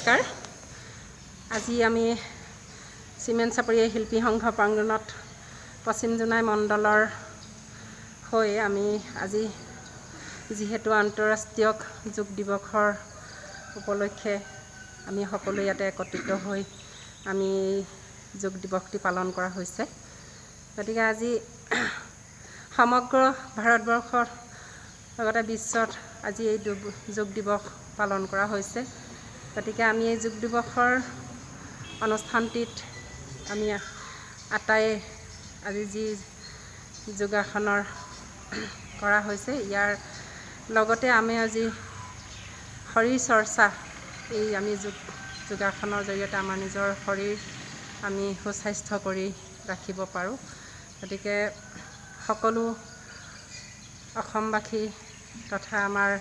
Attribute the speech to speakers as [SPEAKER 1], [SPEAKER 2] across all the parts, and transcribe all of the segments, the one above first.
[SPEAKER 1] নমস্কাৰ। আজি আমি চিমেণ্ট চাপৰি শিল্পী সংঘ প্ৰাংগণত পশ্চিম জোনাই মণ্ডলৰ হৈ আমি আজি যিহেতু আন্তঃৰাষ্ট্ৰীয় যোগ দিৱসৰ উপলক্ষে আমি সকলো ইয়াতে একত্ৰিত হৈ আমি যোগ দিৱসটি পালন কৰা হৈছে। গতিকে আজি সমগ্ৰ ভাৰতবৰ্ষৰ লগতে বিশ্বত আজি এই যোগ দিৱস পালন কৰা হৈছে। গতিকে আমি এই যোগ দিৱসৰ অনুষ্ঠানটিত আমি আটাই আজি যি যোগাসনৰ কৰা হৈছে ইয়াৰ লগতে আমি আজি শৰীৰ চৰ্চা এই আমি যোগাসনৰ জৰিয়তে আমাৰ নিজৰ শৰীৰ আমি সুস্বাস্থ্য কৰি ৰাখিব পাৰোঁ। গতিকে সকলো অসমবাসী তথা আমাৰ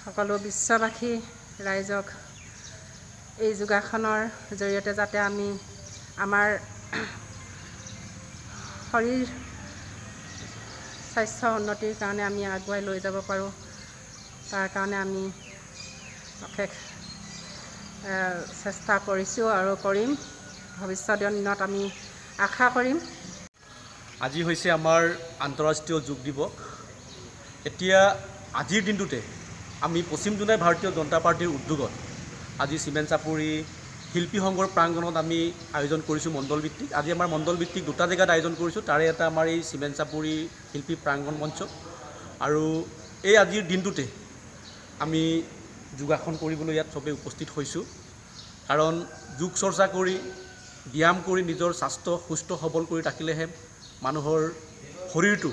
[SPEAKER 1] সকলো বিশ্ববাসী ৰাইজক এই যোগাসনৰ জৰিয়তে যাতে আমি আমাৰ শৰীৰ স্বাস্থ্য উন্নতিৰ কাৰণে আমি আগুৱাই লৈ যাব পাৰোঁ, তাৰ কাৰণে আমি অশেষ চেষ্টা কৰিছোঁ আৰু কৰিম। ভৱিষ্যতৰ দিনত আমি আশা কৰিম।
[SPEAKER 2] আজি হৈছে আমাৰ আন্তঃৰাষ্ট্ৰীয় যোগ দিৱস। এতিয়া আজিৰ দিনটোতে আমি পশ্চিম জোনাই ভাৰতীয় জনতা পাৰ্টিৰ উদ্যোগত আজি চিমেণ্ট চাপৰি শিল্পী সংঘৰ প্ৰাংগণত আমি আয়োজন কৰিছোঁ মণ্ডলভিত্তিক। আজি আমাৰ মণ্ডলভিত্তিক দুটা জেগাত আয়োজন কৰিছোঁ, তাৰে এটা আমাৰ এই চিমেণ্ট চাপৰি শিল্পী প্ৰাংগণ মঞ্চ। আৰু এই আজিৰ দিনটোতে আমি যোগাসন কৰিবলৈ ইয়াত চবেই উপস্থিত হৈছোঁ, কাৰণ যোগ চৰ্চা কৰি ব্যায়াম কৰি নিজৰ স্বাস্থ্য সুস্থ সবল কৰি ৰাখিলেহে মানুহৰ শৰীৰটো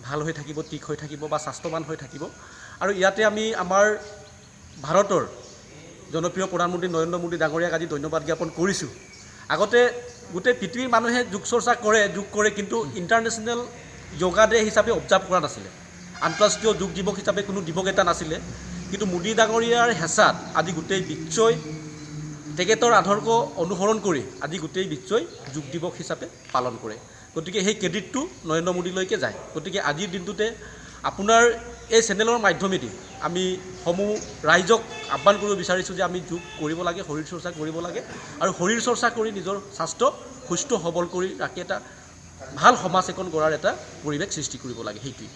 [SPEAKER 2] ভাল হৈ থাকিব, ঠিক হৈ থাকিব বা স্বাস্থ্যৱান হৈ থাকিব। আৰু ইয়াতে আমি আমাৰ ভাৰতৰ জনপ্ৰিয় প্ৰধানমন্ত্ৰী নৰেন্দ্ৰ মোদী ডাঙৰীয়াক আজি ধন্যবাদ জ্ঞাপন কৰিছোঁ। আগতে গোটেই পৃথিৱীৰ মানুহে যোগ চৰ্চা যোগ কৰে, কিন্তু ইণ্টাৰনেশ্যনেল যোগা ডে হিচাপে অবজাৰ্ভ কৰা নাছিলে, আন্তঃৰাষ্ট্ৰীয় যোগ দিৱস হিচাপে কোনো দিৱস এটা নাছিলে। কিন্তু মোদী ডাঙৰীয়াৰ হেঁচাত আজি গোটেই বিশ্বই তেখেতৰ আদৰ্শ অনুসৰণ কৰি আজি গোটেই বিশ্বই যোগ দিৱস হিচাপে পালন কৰে। গতিকে সেই ক্ৰেডিটটো নৰেন্দ্ৰ মোদীলৈকে যায়। গতিকে আজিৰ দিনটোতে আপোনাৰ এই চেনেলৰ মাধ্যমেদি আমি সমূহ ৰাইজক আহ্বান কৰিব বিচাৰিছোঁ যে আমি যোগ কৰিব লাগে, শৰীৰ চৰ্চা কৰিব লাগে, আৰু শৰীৰ চৰ্চা কৰি নিজৰ স্বাস্থ্য সুস্থ সবল কৰি ৰাখি এটা ভাল সমাজ এখন গঢ়াৰ এটা পৰিৱেশ সৃষ্টি কৰিব লাগে। সেইটোৱেই।